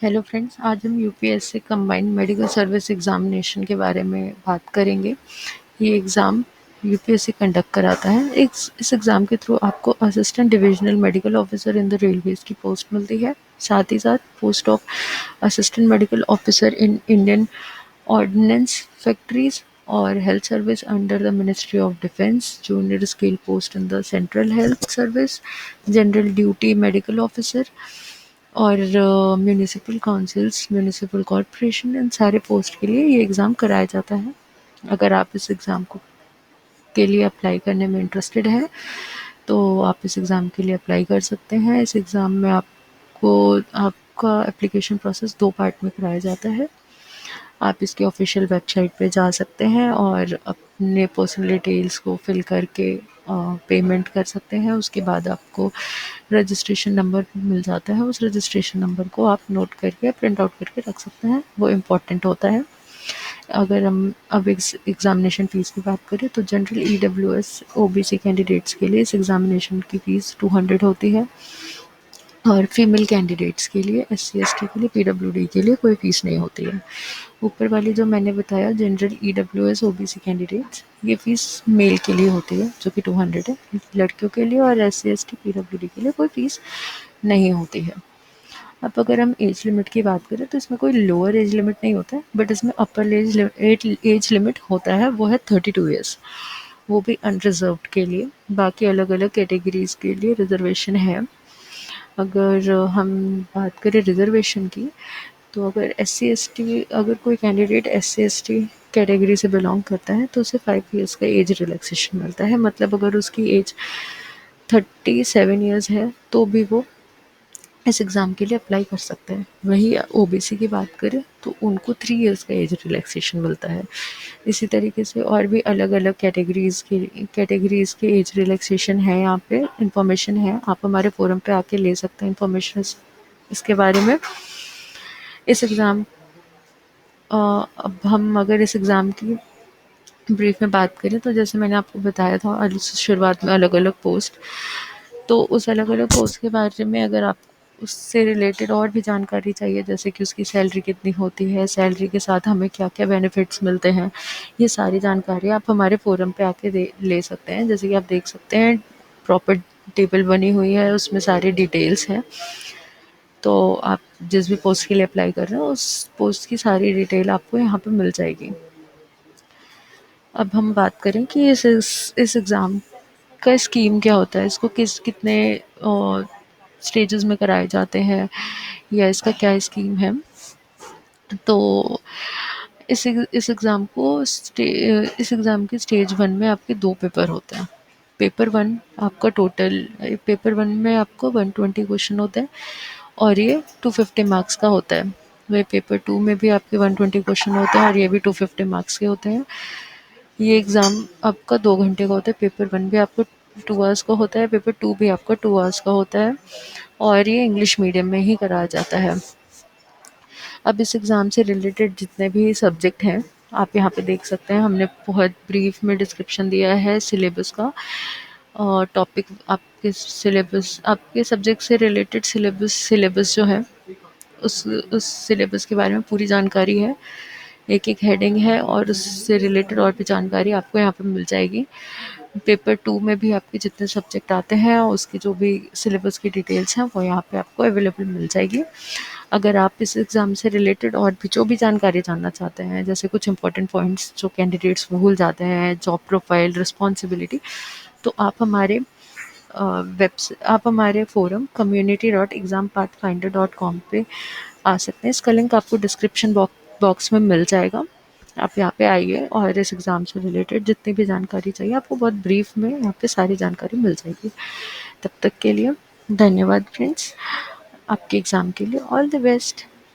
Hello friends, आज हम UPSC combined medical service examination के बारे में बात करेंगे। ये एग्ज़ाम यूपीएससी कंडक्ट कराता है। इस एग्ज़ाम के थ्रू आपको assistant divisional medical officer in the railways की पोस्ट मिलती है। साथ ही साथ post of assistant medical officer in Indian ordnance factories और health service under the ministry of defence, junior scale post in the central health service, general duty medical officer और municipal councils, municipal corporation, इन सारे post के लिए ये exam कराया जाता है। अगर आप इस एग्ज़ाम को के लिए अप्लाई करने में इंटरेस्टेड हैं तो आप इस एग्ज़ाम के लिए अप्लाई कर सकते हैं। इस एग्ज़ाम में आपका एप्लीकेशन प्रोसेस 2 पार्ट में कराया जाता है। आप इसकी ऑफिशियल वेबसाइट पे जा सकते हैं और अपने पर्सनल डिटेल्स को फिल करके पेमेंट कर सकते हैं। उसके बाद आपको रजिस्ट्रेशन नंबर मिल जाता है। उस रजिस्ट्रेशन नंबर को आप नोट करके प्रिंट आउट करके रख सकते हैं, वो इम्पॉर्टेंट होता है। अगर हम अब एग्ज़ामिनेशन फ़ीस की बात करें तो जनरल ईडब्ल्यूएस ओबीसी कैंडिडेट्स के लिए इस एग्ज़ामिनेशन की फ़ीस 200 होती है और फीमेल कैंडिडेट्स के लिए, एससी एसटी के लिए, पीडब्ल्यूडी के लिए कोई फ़ीस नहीं होती है। ऊपर वाली जो मैंने बताया जनरल ईडब्ल्यूएस ओबीसी कैंडिडेट्स, ये फ़ीस मेल के लिए होती है जो कि 200 है लड़कियों के लिए, और एससी एसटी पीडब्ल्यूडी के लिए कोई फ़ीस नहीं होती है। अब अगर हम एज लिमिट की बात करें तो इसमें कोई लोअर एज लिमिट नहीं होता है, बट इसमें अपर एज लिमिट होता है, वो है 32 ईयर्स, वो भी अनरिजर्व्ड के लिए। बाकी अलग अलग कैटेगरीज के लिए रिजर्वेशन है। अगर हम बात करें रिजर्वेशन की तो अगर अगर कोई कैंडिडेट SC ST कैटेगरी से बिलोंग करता है तो उसे 5 ईयर्स का एज रिलैक्सेशन मिलता है। मतलब अगर उसकी एज 37 ईयर्स है तो भी वो इस एग्ज़ाम के लिए अप्लाई कर सकते हैं। वही ओबीसी की बात करें तो उनको 3 ईयर्स का एज रिलैक्सेशन मिलता है। इसी तरीके से और भी अलग अलग कैटेगरीज़ के एज रिलैक्सेशन है। यहाँ पे इंफॉर्मेशन है, आप हमारे फोरम पे आके ले सकते हैं इंफॉर्मेशन इसके बारे में। इस एग्ज़ाम अब हम अगर इस एग्ज़ाम की ब्रीफ में बात करें तो जैसे मैंने आपको बताया था शुरुआत में अलग अलग पोस्ट, तो उस अलग अलग पोस्ट के बारे में अगर आप उससे रिलेटेड और भी जानकारी चाहिए, जैसे कि उसकी सैलरी कितनी होती है, सैलरी के साथ हमें क्या क्या बेनिफिट्स मिलते हैं, ये सारी जानकारी आप हमारे फोरम पे आके ले सकते हैं। जैसे कि आप देख सकते हैं प्रॉपर टेबल बनी हुई है, उसमें सारी डिटेल्स हैं। तो आप जिस भी पोस्ट के लिए अप्लाई कर रहे हो उस पोस्ट की सारी डिटेल आपको यहाँ पे मिल जाएगी। अब हम बात करें कि इस एग्ज़ाम का स्कीम क्या होता है, इसको कितने स्टेजेस में कराए जाते हैं या इसका क्या स्कीम है। तो इस एग्ज़ाम को इस एग्ज़ाम के स्टेज 1 में आपके 2 पेपर होते हैं। पेपर 1 में आपको 120 क्वेश्चन होते हैं और ये 250 मार्क्स का होता है। वही पेपर 2 में भी आपके 120 क्वेश्चन होते हैं और ये भी 250 मार्क्स के होते हैं। ये एग्ज़ाम आपका 2 घंटे का होता है। पेपर 1 भी आपको 2 आवर्स का होता है, पेपर 2 भी आपका 2 आवर्स का होता है और ये इंग्लिश मीडियम में ही कराया जाता है। अब इस एग्ज़ाम से रिलेटेड जितने भी सब्जेक्ट हैं आप यहाँ पे देख सकते हैं। हमने बहुत ब्रीफ में डिस्क्रिप्शन दिया है सिलेबस का। टॉपिक आपके सब्जेक्ट से रिलेटेड सिलेबस जो है उस सिलेबस के बारे में पूरी जानकारी है। एक एक हेडिंग है और उससे रिलेटेड और भी जानकारी आपको यहाँ पे मिल जाएगी। पेपर 2 में भी आपके जितने सब्जेक्ट आते हैं उसकी जो भी सिलेबस की डिटेल्स हैं वो यहाँ पे आपको अवेलेबल मिल जाएगी। अगर आप इस एग्ज़ाम से रिलेटेड और भी जो भी जानकारी जानना चाहते हैं, जैसे कुछ इंपॉर्टेंट पॉइंट्स जो कैंडिडेट्स भूल जाते हैं, जॉब प्रोफाइल, रिस्पॉन्सिबिलिटी, तो आप हमारे फोरम community.exampathfinder.com पे आ सकते हैं। इसका लिंक आपको डिस्क्रिप्शन बॉक्स में मिल जाएगा। आप यहाँ पे आइए और इस एग्ज़ाम से रिलेटेड जितनी भी जानकारी चाहिए आपको बहुत ब्रीफ में यहाँ पे सारी जानकारी मिल जाएगी। तब तक के लिए धन्यवाद फ्रेंड्स। आपके एग्ज़ाम के लिए ऑल द बेस्ट।